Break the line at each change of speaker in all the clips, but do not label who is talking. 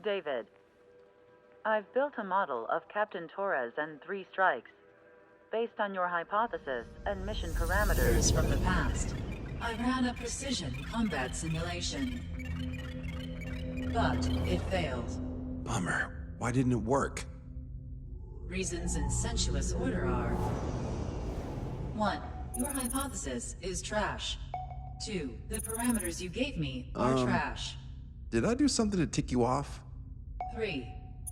David. I've built a model of Captain Torres and 3 strikes. Based on your hypothesis and mission parameters
from the past, I ran a precision combat simulation. But it failed.
Bummer. Why didn't it work?
Reasons in sensuous order are: 1. Your hypothesis is trash. 2. The parameters you gave me are trash.
Did I do something to tick you off?
3.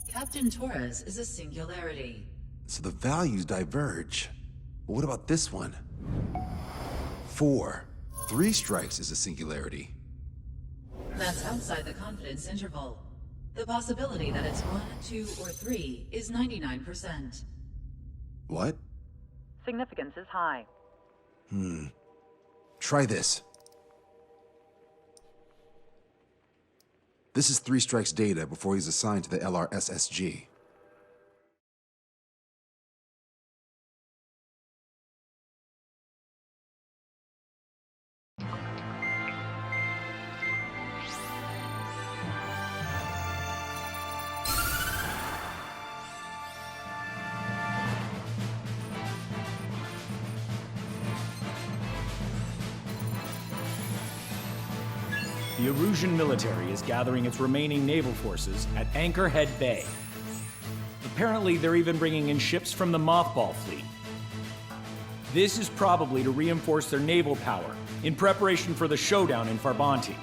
Captain Torres is a singularity.
So the values diverge. But what about this one? 4. 3 strikes is a singularity.
That's outside the confidence interval. The possibility that it's 1, 2, or 3 is 99%.
What?
significance is high.
Try this. This is 3 Strike's data before he's assigned to the LRSSG.
The Erusian military is gathering its remaining naval forces at Anchorhead Bay. Apparently, they're even bringing in ships from the Mothball fleet. This is probably to reinforce their naval power in preparation for the showdown in Farbanti.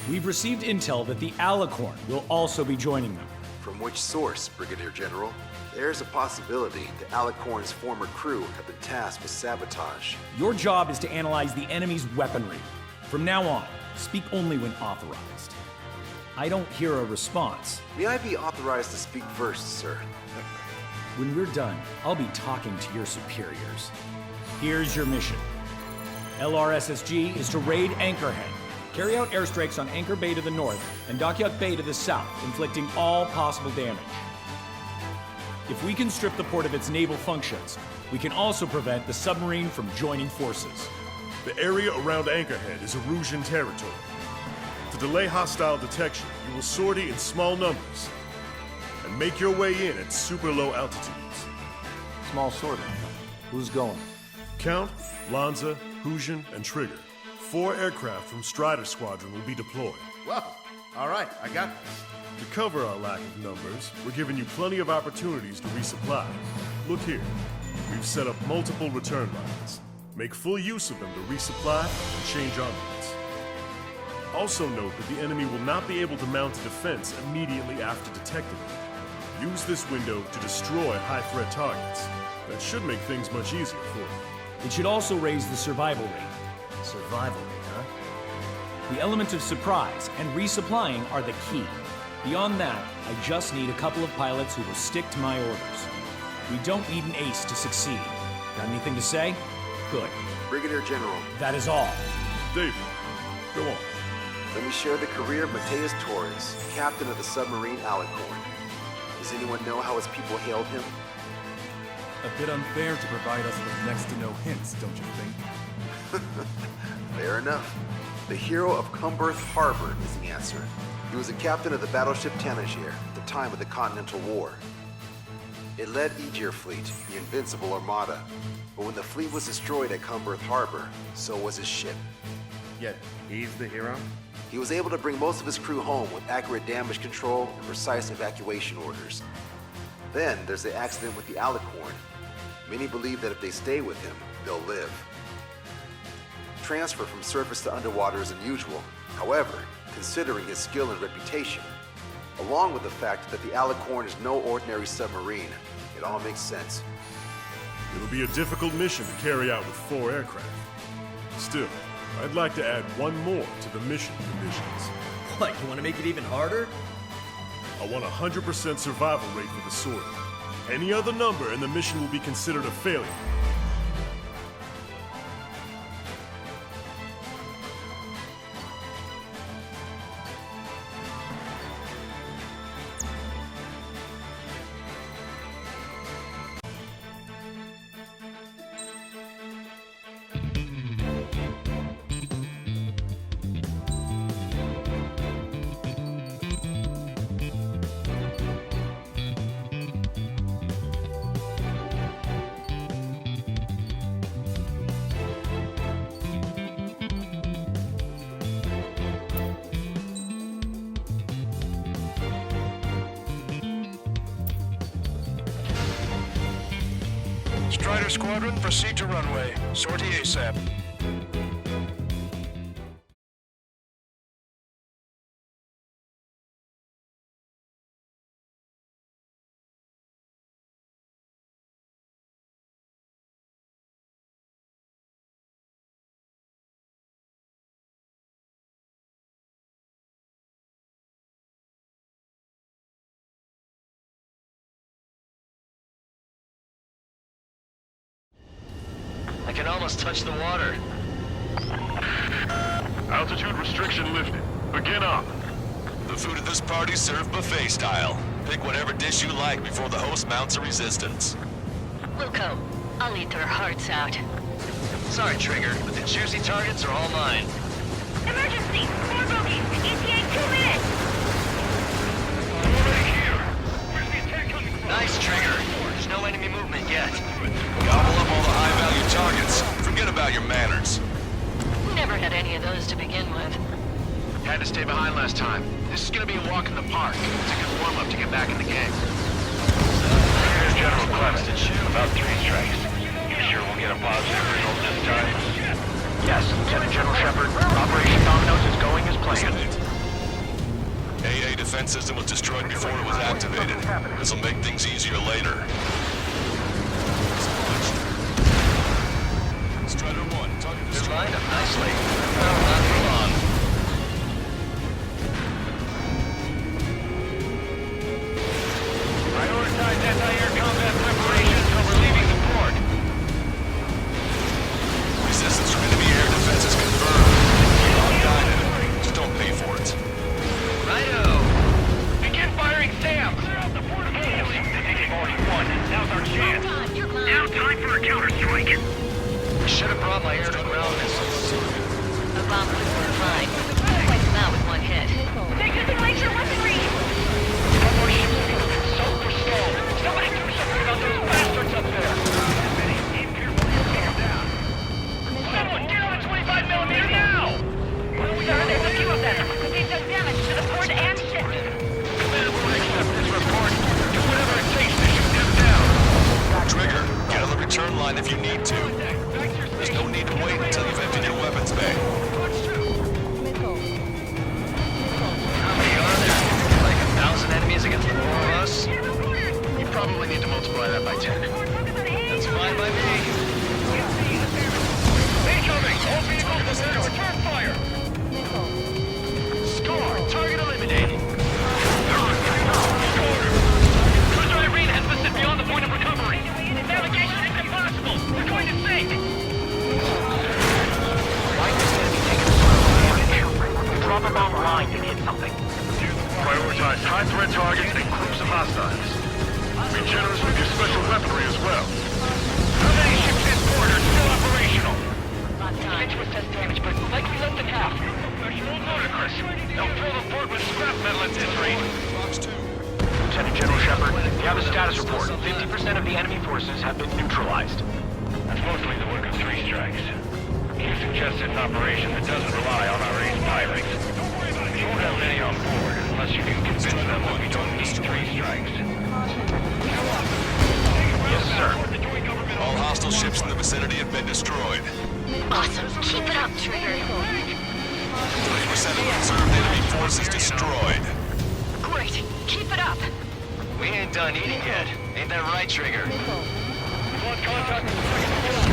We've received intel that the Alicorn will also be joining them.
From which source, Brigadier General? There's a possibility the Alicorn's former crew have been tasked with sabotage.
Your job is to analyze the enemy's weaponry. From now on, speak only when authorized. I don't hear a response.
May I be authorized to speak first, sir?
When we're done, I'll be talking to your superiors. Here's your mission. LRSSG is to raid Anchorhead, carry out airstrikes on Anchor Bay to the north and Dockyard Bay to the south, inflicting all possible damage. If we can strip the port of its naval functions, we can also prevent the submarine from joining forces.
The area around Anchorhead is Erusian territory. To delay hostile detection, you will sortie in small numbers and make your way in at super low altitudes.
Small sorting. Who's going?
Count, Lanza, Hujan, and Trigger. 4 aircraft from Strider Squadron will be deployed.
Well, all right, I got this.
To cover our lack of numbers, we're giving you plenty of opportunities to resupply. Look here, we've set up multiple return lines. Make full use of them to resupply and change armaments. Also note that the enemy will not be able to mount a defense immediately after detecting them. Use this window to destroy high-threat targets. That should make things much easier for you.
It should also raise the survival rate.
Survival rate, huh?
The element of surprise and resupplying are the key. Beyond that, I just need a couple of pilots who will stick to my orders. We don't need an ace to succeed. Got anything to say? Good.
Brigadier General.
That is all.
David, go on.
Let me share the career of Mateus Torres, captain of the submarine Alicorn. Does anyone know how his people hailed him?
A bit unfair to provide us with next to no hints, don't you think?
Fair enough. The hero of Cumberth Harbor is the answer. He was a captain of the battleship Tanager at the time of the Continental War. It led Aegir Fleet, the Invincible Armada. But when the fleet was destroyed at Cumberth Harbor, so was his ship.
Yet, he's the hero?
He was able to bring most of his crew home with accurate damage control and precise evacuation orders. Then there's the accident with the Alicorn. Many believe that if they stay with him, they'll live. Transfer from surface to underwater is unusual. However, considering his skill and reputation, along with the fact that the Alicorn is no ordinary submarine, it all makes sense.
It'll be a difficult mission to carry out with 4 aircraft. Still, I'd like to add one more to the mission conditions.
What, you want to make it even harder?
I want a 100% survival rate for the sortie. Any other number and the mission will be considered a failure.
Fighter Squadron, proceed to runway. Sortie ASAP.
I can almost touch the water.
Altitude restriction lifted. Begin up.
The food at this party's served buffet style. Pick whatever dish you like before the host mounts a resistance.
Wilco, I'll eat their hearts out. Sorry, Trigger, but the juicy targets are all mine.
Emergency! 4 bogeys! ETA 2 minutes!
Already here! Where's the attack coming from?
Nice, Trigger. There's no enemy movement yet.
Gobble up all the high-value targets. Forget about your manners.
Never had any of those to begin with.
Had to stay behind last time. This is gonna be a walk in the park. It's a good warm-up to get back in the game. Here's General Clemens. About 3 strikes. You sure we'll get a positive result this time? Yes, Lieutenant General Shepard. Operation Dominoes is going as planned.
AA defense system was destroyed before it was activated. This'll make things easier later. Strider 1, target
You're
destroyed.
lined up nicely. Well, not for long.
Prioritize anti-air combat preparations until we're leaving the port.
Resistance from enemy air defense is confirmed. I'll guide it. Just don't pay for it.
Righto!
Begin firing SAM! Clear out the port of Holes! They've already won. Now's our chance. Now time for a counterstrike.
Should have brought my air-to-ground missiles. A bomb would work fine. Wipe them out with one hit.
They're using laser weaponry!
One more ship to go. Soap or stalled. Somebody do something about those bastards up there. Someone get on a 25mm now!
Sir, there's a few of them. They've done damage to the port and ship.
Command will accept this report. Do whatever it takes to shoot them down.
Trigger, get on the return line if you need to. There's no need to wait until you've emptied your weapons bay.
How many are there? Like 1,000 enemies against 4 of us?
You probably need to multiply that by 10.
That's fine by me.
Incoming! All vehicles prepare to return fire! Score! Target eliminated! Cruiser Irene has listed beyond the point of recovery! Navigation is impossible! We're going to sink!
Why is this enemy taking so much damage?
Drop a bomb line to hit something. Prioritize high-threat targets and groups of hostiles. Be generous with your special weaponry as well. How many ships in port are still operational?
Switch was just damage, but likely less than half.
Professional ludicrous. Don't fill the port with scrap metal at this rate.
Fox 2.
Lieutenant General Shepard, we have a status report. 50% of the enemy forces have been neutralized. That's mostly the work of 3 strikes. You suggested an operation that doesn't rely on our ace pilots. We won't have many on board unless you can convince them that we don't need 3 strikes. Yes, sir.
All hostile ships in the vicinity have been destroyed.
Awesome. Keep it up, Trigger.
3% of the observed enemy forces destroyed.
Great. Keep it up.
We ain't done eating yet. Ain't that right, Trigger?
We want contact with the second force.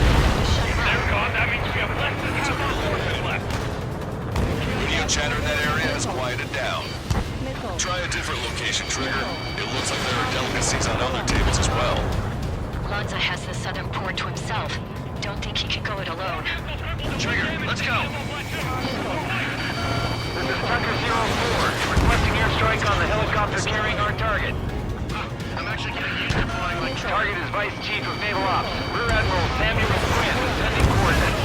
If they're gone, that means we have less than half our forces left.
Radio chatter in that area has quieted down. Try a different location, Trigger. It looks like there are delicacies on other tables as well.
Lanza has the southern port to himself. Don't think he can go it alone.
Trigger, let's go!
This is Tucker 04, requesting airstrike on the helicopter carrying our target. I'm actually getting used to flying like target is Vice Chief of Naval Ops, Rear Admiral Samuel Quinn, sending coordinates.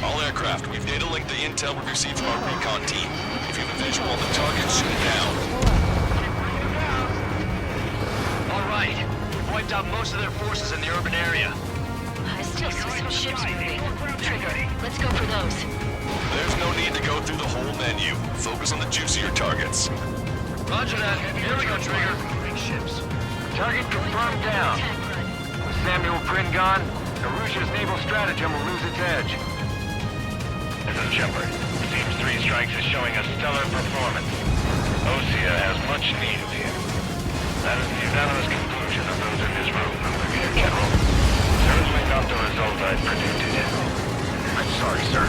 All aircraft, we've data linked the intel we received from our recon team. If you have a visual on the target, shoot it down.
All right. We've wiped out most of their forces in the urban area.
I still see some ships moving. Trigger, let's go for those.
There's no need to go through the whole menu. Focus on the juicier targets.
Roger that. Here we go, Trigger.
Ships. Target confirmed down. blueprint gone, Arusha's naval stratagem will lose its edge. This is Shepard. Seems 3 Strikes is showing a stellar performance. Osea has much need of you. That is the unanimous conclusion of those in this room, Brigadier General. Certainly not the result I predicted. I'm sorry, sir.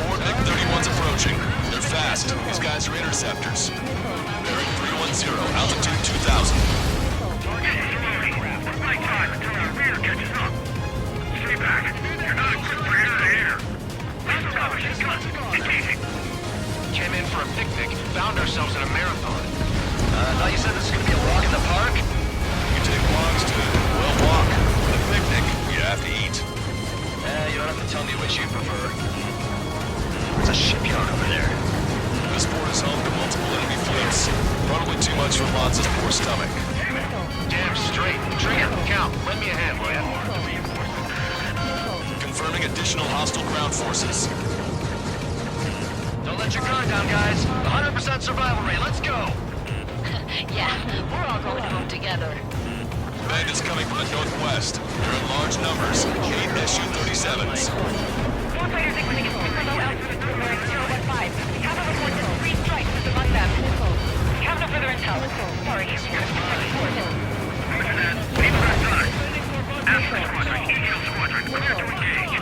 4 MiG-31's approaching. They're fast. These guys are interceptors. Bearing 310, altitude 2,000.
Target is loading. Right time until our rear catches up. Stay back. You're not equipped for air-to-air. Laser machine guns. Engaging. Came in for a picnic, found ourselves in a marathon. Thought you said this was gonna be a walk in the park?
You take walks to, well, walk. A picnic, you have to eat.
You don't have to tell me which you prefer. There's a shipyard over there.
This port is home to multiple enemy fleets. Probably too much for Lonza's poor stomach.
Damn straight. Trigger, count. Lend me a hand, will ya?
Confirming additional hostile ground forces.
Don't let your guard down, guys. 100% survival rate. Let's go.
Yeah, we're all going home together.
Bandits coming from the northwest. They're in large numbers. 8 Su-37s.
One fighter sequencing is super low altitude bearing 015. We have a report that 3 strikes is among them. We have no further intel. Sorry, you're report.
Roger that. Leave it at that. Alpha Squadron, Eagle Squadron, clear to engage.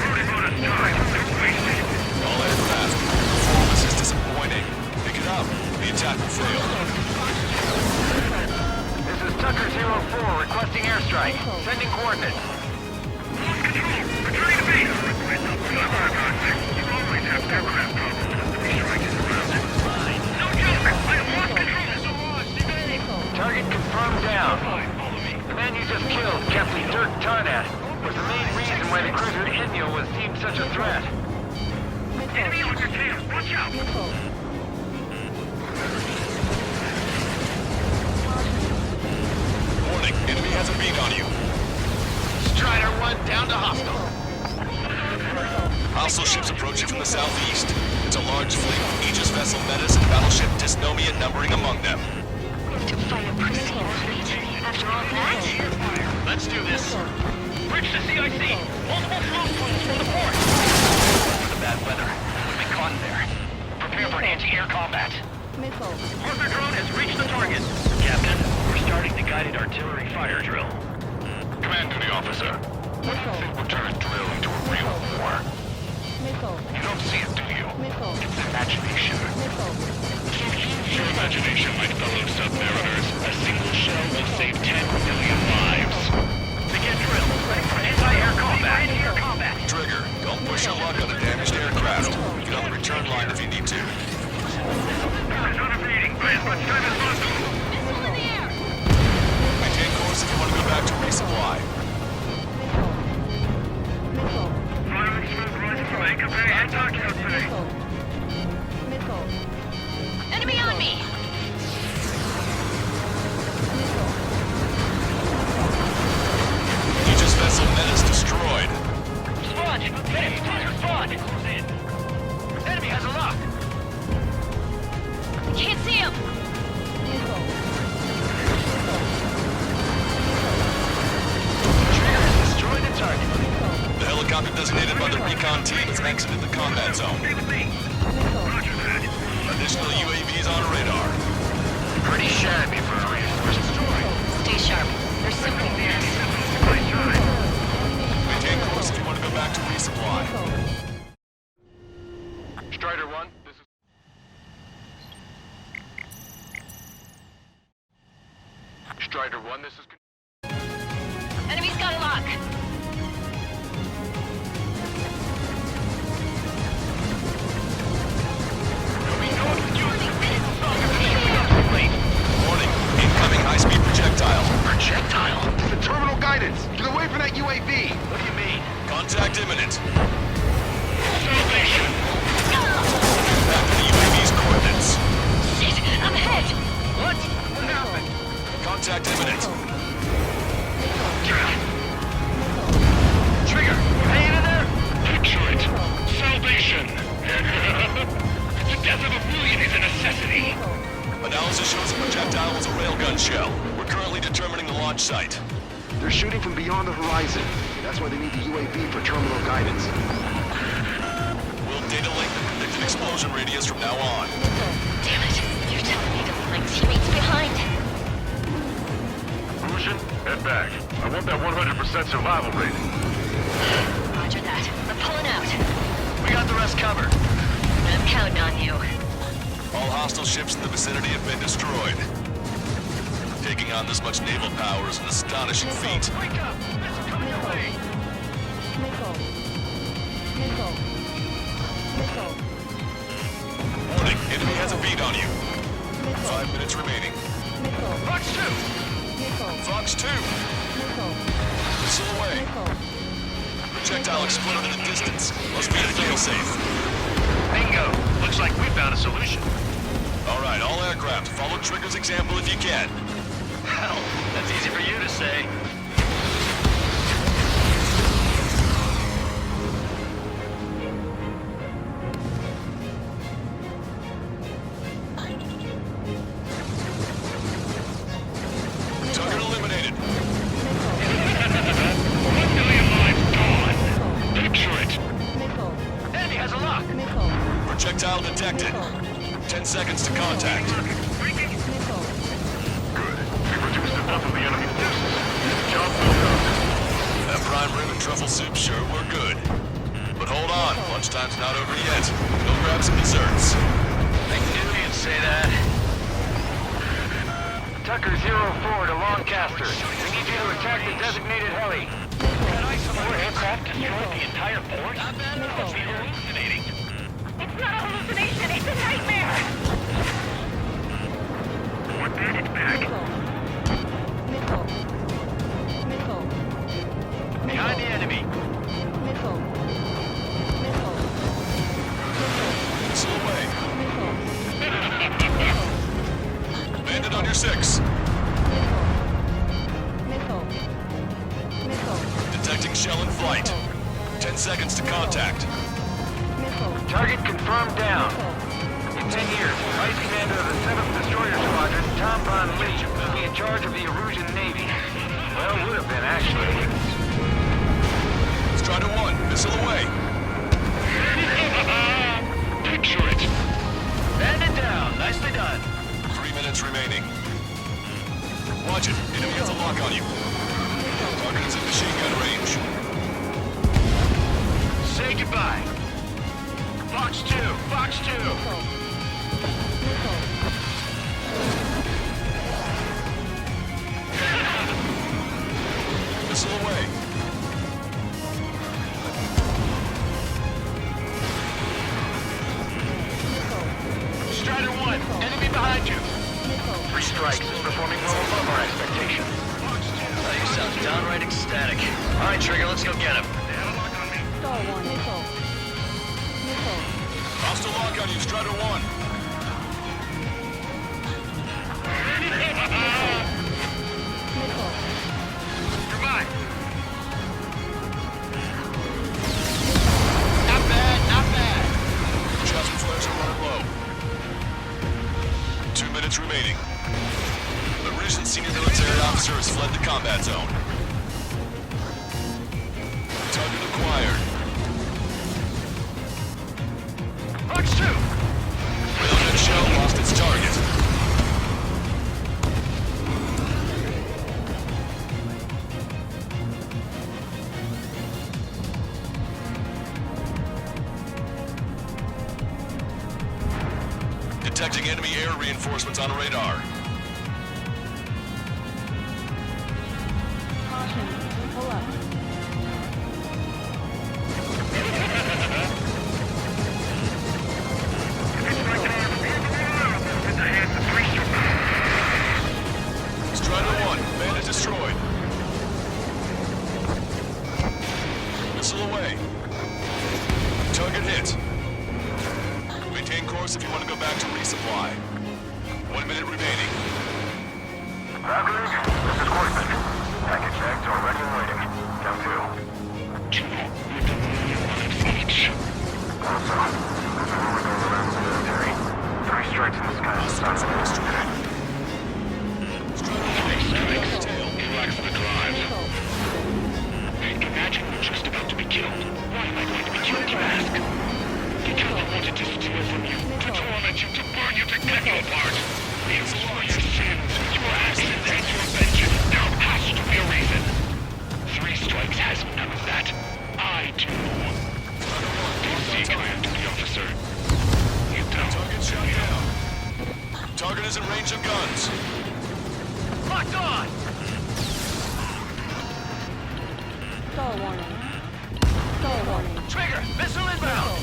Loading bonus time. Don't waste it.
All aircraft. Performance is disappointing. Pick it up. The attack will fail.
This is Tucker 04 requesting airstrike. Sending coordinates. Lost control. Returning to base. You always have aircraft problems when 3 Strikes is around. No joke. I have lost control. Target confirmed down. The man you just killed, Captain Dirk Tarnat, was the main reason why the cruiser Inyo was deemed such a threat. Enemy on your tail. Watch out.
Warning, enemy has a beat on you.
Strider 1 down to hostile.
Hostile ships approaching from the southeast. It's a large fleet, Aegis vessel Metis and battleship Dysnomia numbering among them.
To fight a pristine fleet after all that?
Let's do this. Bridge to CIC. Multiple float points from the port. For the bad weather, we'll be caught there. Prepare for anti-air combat. Arthur drone has reached the target. Captain, we're starting the guided artillery fire drill. Command duty officer. What do you think will turn a drill into a real war? You don't see it, do you? It's imagination. Your imagination, my fellow submariners. A single shell will save 10 million lives. Begin drill. Ready for anti-air combat. Anti-air combat.
Trigger, don't push your luck on a damaged aircraft. Get on the return line if you need to.
Not evading by as much time as possible.
Missile in the air!
Maintain course if you want to go back to resupply.
Firing smoke rising from Anchor Bay and Dockyard Bay.
Enemy on me!
Aegis vessel Metis destroyed.
Spawn! Enemy target spawn! Enemy has a lock!
Can't see him!
Trigger has destroyed the target.
The helicopter designated by the recon team has exited the combat zone.
Stay with me. Roger that.
Additional UAVs on radar.
Pretty shabby for a reinforced story.
Stay sharp. There's something there.
Maintain course if you want to go back to resupply.
Strider 1, this is... Strider 1, this is...
Enemy's got a lock.
Warning, incoming high-speed projectile.
Projectile? The terminal guidance! Get away from that UAV! What do you mean?
Contact imminent.
Salvation!
Back to the UAV's coordinates.
Shit! I'm hit!
What? What happened?
Contact imminent.
Trigger, hanging in there? Picture it. Salvation! The death of a million is a necessity!
Analysis shows the projectile was a railgun shell. We're currently determining the launch site.
They're shooting from beyond the horizon. That's why they need the UAV for terminal guidance.
We'll data link the predicted explosion radius from now on.
Damn it. You're telling me to leave my teammates behind.
Lucian, head back. I want that 100% survival rate.
Roger that. I'm pulling out.
We got the rest covered.
I'm counting on you.
All hostile ships in the vicinity have been destroyed. Taking on this much naval power is an astonishing feat.
Wake up! Missile coming your way!
Warning, enemy has a beat on you. 5 minutes remaining.
Fox 2!
Fox 2! Missile away. Projectile exploded in the distance. Must be a failsafe.
Bingo! Looks like we found a solution.
Alright, all aircraft, follow Trigger's example if you can.
Hell, that's easy for you to say.
Target eliminated.
1 million lives gone. Picture it.
Enemy has a lock.
Projectile detected. 10 seconds to contact.
Good. We reduced enough of the enemy forces. Job well done.
That prime rib and truffle soup sure were good. But hold on, lunchtime's not over yet. Go grab some desserts.
I knew you'd say that.
Tucker 04 to Lancaster. We need you to attack the designated heli. Four aircraft destroyed the entire port? Must be hallucinating.
It's not a hallucination, it's a nightmare!
What bandage back?
Behind the enemy.
Missile away. Bandit on your 6. Detecting shell in flight. 10 seconds to contact.
Target confirmed down. In 10 years, Vice Commander of the 7th Destroyer Squadron, Tom Von Lee, will be in charge of the Erusian Navy. Well, would have been, actually.
Strider 1, missile away.
Picture it.
Bandit down. Nicely done.
3 minutes remaining. Watch it. Enemy has a lock on you. Target is in machine gun range.
Say goodbye. Fox 2! Fox 2!
Missile away.
Strider 1, enemy behind you. 3 strikes is performing well above our expectations.
Oh, you sound downright ecstatic. All right, Trigger, let's go get him.
Hostile lock on you, Strider 1.
Goodbye.
Not bad, not bad.
Adjustment flares are running low. 2 minutes remaining. The recent senior military officer has fled the combat zone. Target acquired.
Fox 2!
Railgun shell lost its target. Detecting enemy air reinforcements on radar. Strider 1, bandit destroyed. Missile away. Target hit. Maintain course if you want to go back to resupply. 1 minute remaining.
know that. I do. DC cleared, duty officer. You don't.
Target shot down. Target is in range of guns.
Locked on!
Stall warning. Stall warning.
Trigger, missile inbound!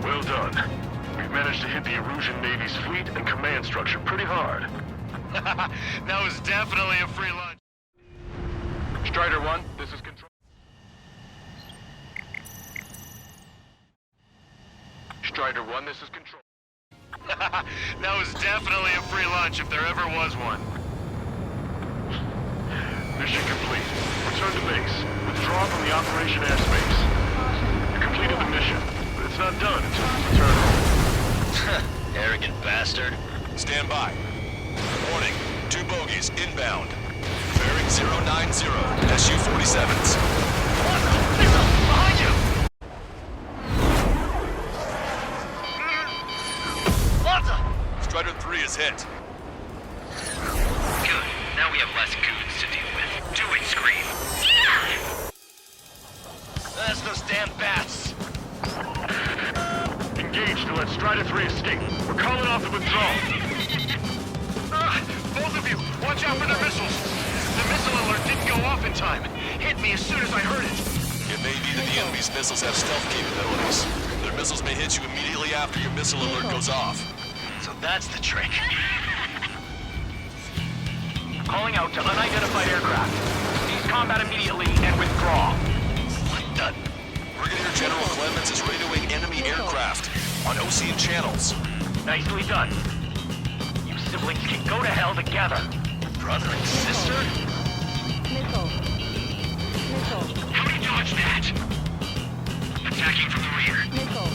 Well done. We've managed to hit the Erusian Navy's fleet and command structure pretty hard.
That was definitely a free lunch.
Strider 1, this is control. Strider 1, this is control.
That was definitely a free lunch if there ever was one.
Mission complete. Return to base. Withdraw from the operation airspace. You completed the mission, but it's not done until you return home.
Arrogant bastard.
Stand by. Warning, 2 bogies inbound. Bearing 090, SU-47s.
Missile! Behind you!
Strider 3 is hit.
Good. Now we have less goons to deal with. Do it, Scream. That's those damn bats.
Engage to let Strider 3 escape. We're calling off the withdrawal.
Both of you, watch out for their missiles. The missile alert didn't go off in time. Hit me as soon as I heard it.
It may be that the enemy's missiles have stealth capabilities. Their missiles may hit you immediately after your missile alert goes off.
So that's the trick.
Calling out to unidentified aircraft. Cease combat immediately and withdraw.
What the?
Brigadier General Clemens is radioing enemy aircraft on Ocean channels.
Nicely done. You siblings can go to hell together.
Brother and sister?
Missile. Missile.
How do you dodge that? Attacking from the rear.
Missile.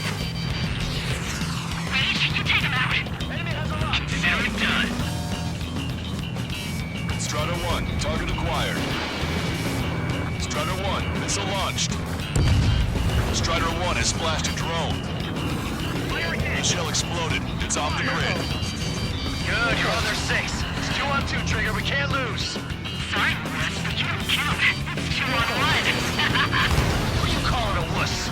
Rage, you take him out.
Enemy has a lock. Consider it done.
Strider 1, target acquired. Strider 1, missile launched. Strider 1 has splashed a drone. The shell exploded. It's off the grid.
Good, you're on their 6. It's 2 on 2, Trigger. We can't lose.
Sorry, Russ, but you don't count. It's 2 on 1.
Who you calling a wuss?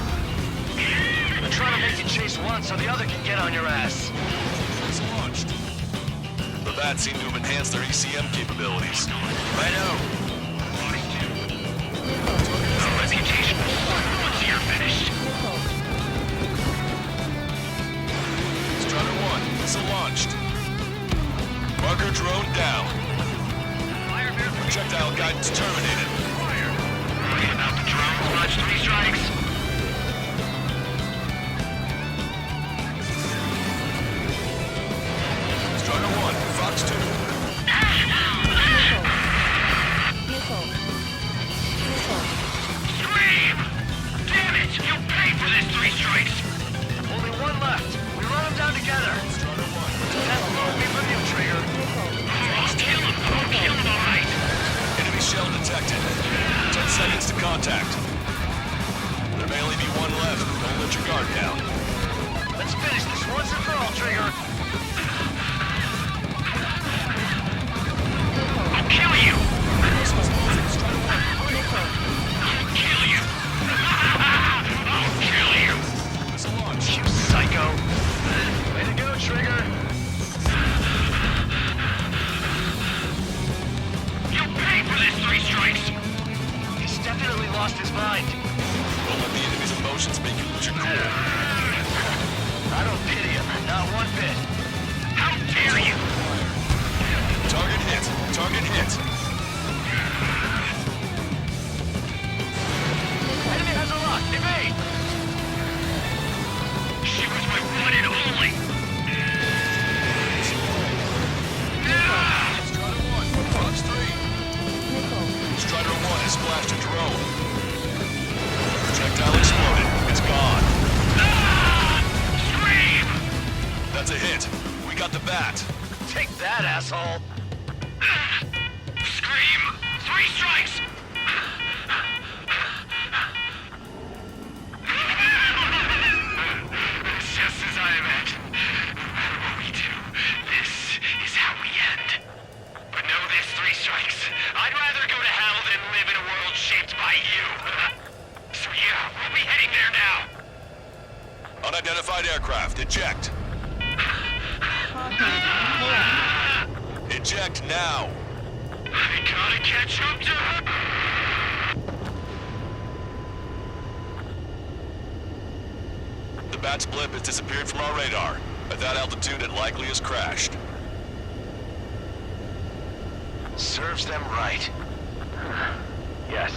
I'm trying to make you chase one so the other can get on your ass.
Missile launched. The bats seem to have enhanced their ECM capabilities.
Righto.
No reputation. Once you're finished.
Strider 1, missile launched. Marker drone down. Projectile guidance terminated.
Worry about the drones, watch 3 strikes.
Strider 1, Fox 2.
Missile. Missile.
Scream! Damn it! You'll pay for this 3 strikes! Only 1 left. We run them down together.
Strider 1.
That's all me from you, Trigger.
I'll kill him. I'll kill him, all right.
Enemy shell detected. 10 seconds to contact. There may only be 1 left. Don't let your guard down.
Let's finish this once and for all, Trigger.
I'll kill you. I'll kill you. I'll kill you.
Missile launch.
You psycho. Way to go, Trigger.
You'll pay for this 3 strikes.
He's definitely lost his mind.
Don't let the enemy's emotions make you lose your cool.
I don't pity him, not one bit.
How dare you?
Target hit. Target hit.
Enemy has a lock. Evade.
She was my one and only.
Strider 1, Fox 3. Strider 1 has splashed a drone. Projectile exploded. It's gone.
Scream!
That's a hit. We got the bat.
Take that, asshole.
Scream! 3 strikes! Just as I imagined. No matter what we do, this is how we end.
Unidentified aircraft, eject. Eject now.
I gotta catch up to her!
The Bat's blip has disappeared from our radar. At that altitude, it likely has crashed.
Serves them right. Yes.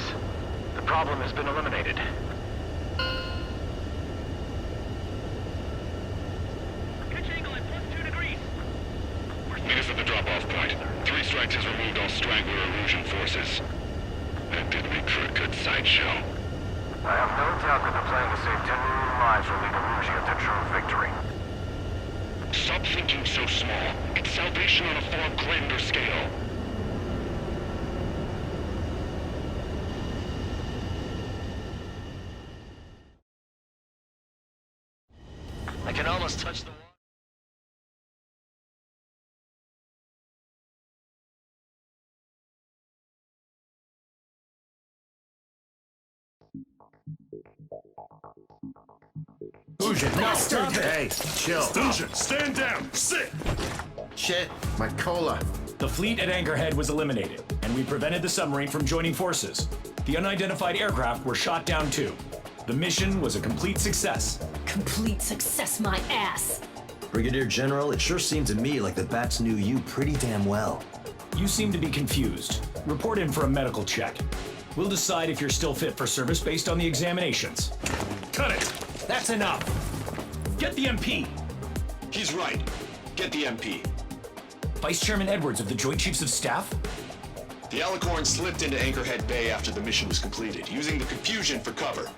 The problem has been eliminated.
Pitch angle at +2 degrees.
Meet us at the drop-off point. 3 strikes has removed all Strangler illusion forces. That did make for a good sideshow. I have no doubt that the plan to save 10 million lives will lead Illusia to true victory. Stop thinking so small. It's salvation on a far grander scale.
I can almost touch the water.
Fusion, no, stop it! Hey, chill.
Fusion, stand down! Sit!
Shit, my cola.
The fleet at Anchorhead was eliminated, and we prevented the submarine from joining forces. The unidentified aircraft were shot down too. The mission was a complete success.
Complete success, my ass.
Brigadier General, it sure seemed to me like the Bats knew you pretty damn well.
You seem to be confused. Report in for a medical check. We'll decide if you're still fit for service based on the examinations.
Cut it!
That's enough! Get the MP!
He's right. Get the MP.
Vice Chairman Edwards of the Joint Chiefs of Staff?
The Alicorn slipped into Anchorhead Bay after the mission was completed, using the confusion for cover.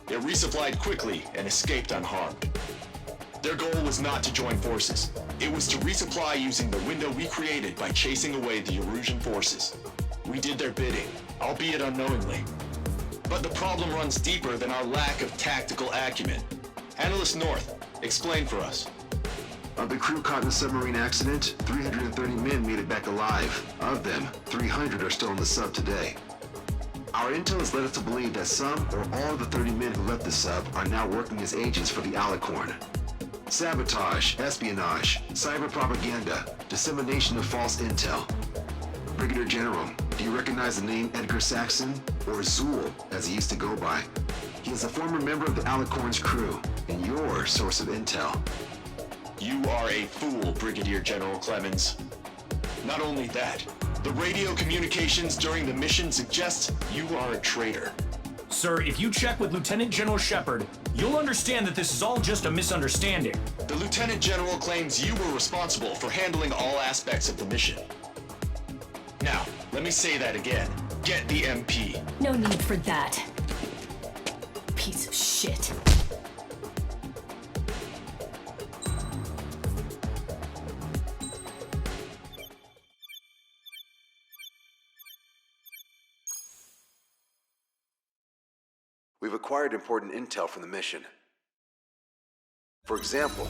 It resupplied quickly and escaped unharmed. Their goal was not to join forces. It was to resupply using the window we created by chasing away the Erusian forces. We did their bidding, albeit unknowingly. But the problem runs deeper than our lack of tactical acumen. Analyst North, explain for us.
Of the crew caught in the submarine accident, 330 men made it back alive. Of them, 300 are still in the sub today. Our intel has led us to believe that some or all of the 30 men who left the sub are now working as agents for the Alicorn. Sabotage, espionage, cyber propaganda, dissemination of false intel. Brigadier General, do you recognize the name Edgar Saxon, or Zool, as he used to go by? He is a former member of the Alicorn's crew, and your source of intel.
You are a fool, Brigadier General Clemens. Not only that, the radio communications during the mission suggest you are a traitor.
Sir, if you check with Lieutenant General Shepard, you'll understand that this is all just a misunderstanding.
The Lieutenant General claims you were responsible for handling all aspects of the mission. Now, let me say that again. Get the MP.
No need for that. Piece of shit.
We've acquired important intel from the mission. For example,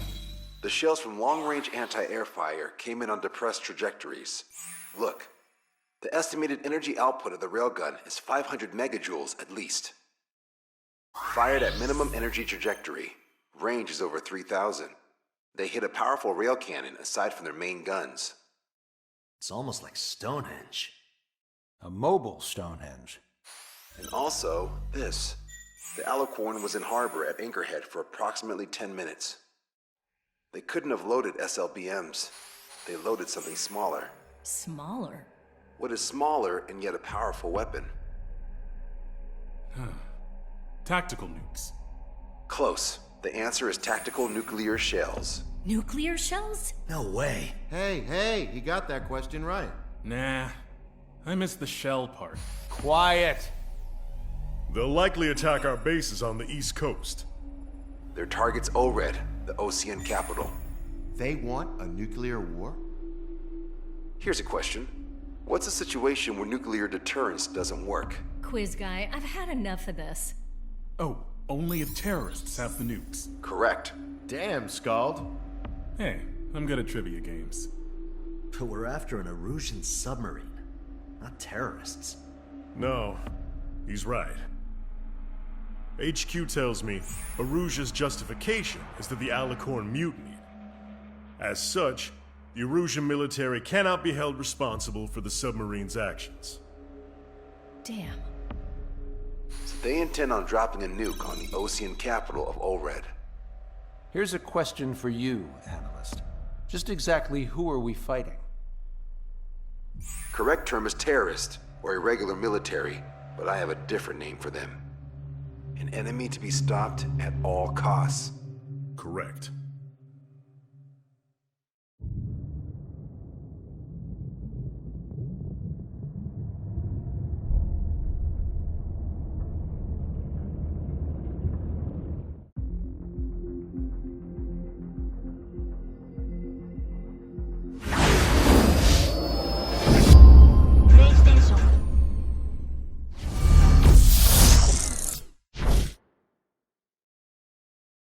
the shells from long-range anti-air fire came in on depressed trajectories. Look, the estimated energy output of the railgun is 500 megajoules at least. Fired at minimum energy trajectory, range is over 3,000. They hit a powerful rail cannon aside from their main guns.
It's almost like Stonehenge.
A mobile Stonehenge.
And also, this. The Alicorn was in harbor at Anchorhead for approximately 10 minutes. They couldn't have loaded SLBMs. They loaded something smaller.
Smaller?
What is smaller and yet a powerful weapon?
Tactical nukes.
Close. The answer is tactical nuclear shells.
Nuclear shells?
No way.
Hey, he got that question right.
Nah, I missed the shell part.
Quiet.
They'll likely attack our bases on the East Coast.
Their target's ORED, the Ocean capital.
They want a nuclear war?
Here's a question. What's a situation where nuclear deterrence doesn't work?
Quiz guy, I've had enough of this.
Oh, only if terrorists have the nukes.
Correct.
Damn, Scald.
Hey, I'm good at trivia games.
But we're after an Erusian submarine, not terrorists.
No, he's right. HQ tells me Erusia's justification is that the Alicorn mutinied. As such, the Erusian military cannot be held responsible for the submarine's actions.
Damn.
So they intend on dropping a nuke on the Ocean capital of Olred.
Here's a question for you, analyst. Just exactly who are we fighting?
Correct term is terrorist, or irregular military, but I have a different name for them. An enemy to be stopped at all costs.
Correct.